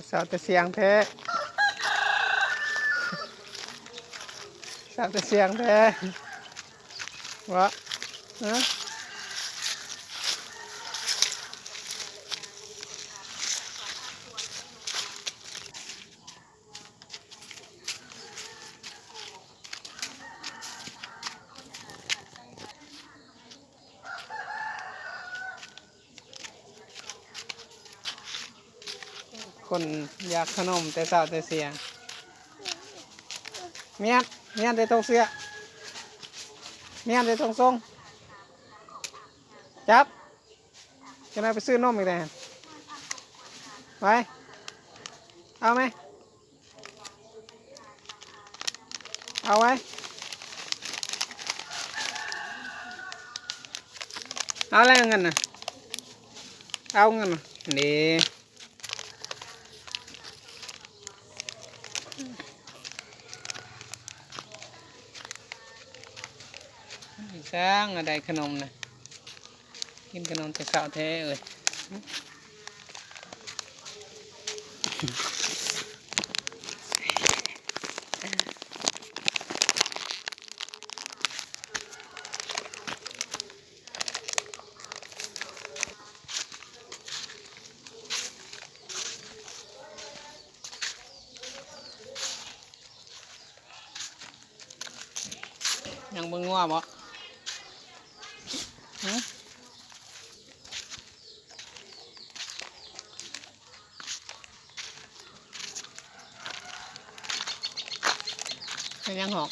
สาวแต่เสียงแท้สาวแต่เสียงแท้วะฮะคนอยากขนมแต่สาวแต่เสียงเมียนแต่ตรงเสื้อเมียนแต่ตรงทรงจับจะนายไปซื้อนมอีกแล้วไปเอาไหมเอาไว้เอาอะไรเงินน่ะเอาเงินน่ะนี่สร้างอะไรขนมนะกินขนมแต่สาวแท้เอ้ยยังเบิ่งว่าบ่เป็นยังหอก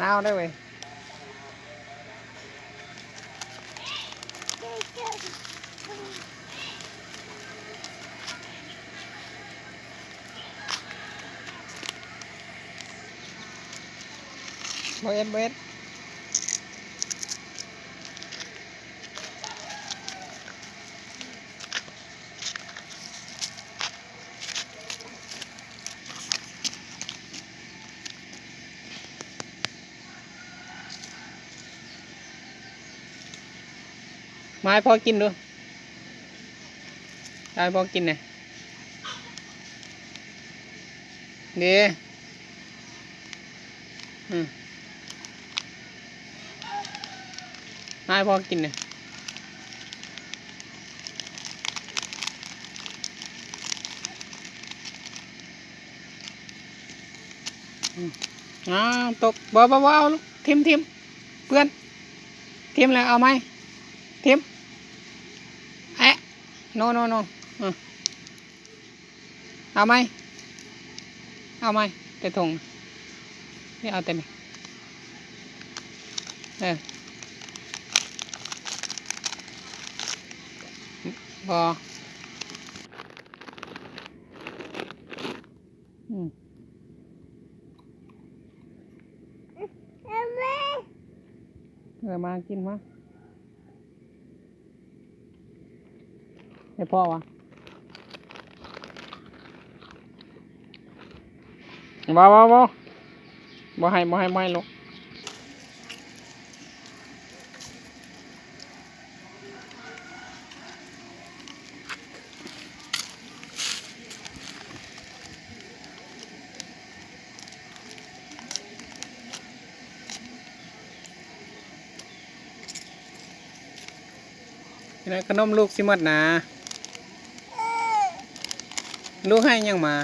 หนาวได้เว้ยบ่เอ็ดมาให้พ่อกินดูได้พ่อกินเนี่ยดีมาให้พ่อกินเนี่ยตกบ่เอาลูกทิมเพื่อนทิมแล้วเอาไหมทิมโนเอาไหมแต่ถุงนี่เอาแต่นี่บอมากินมาให้พ่อวะบ่ให้ลูกขนมลูกสิหมดนะลูกให้ยังมา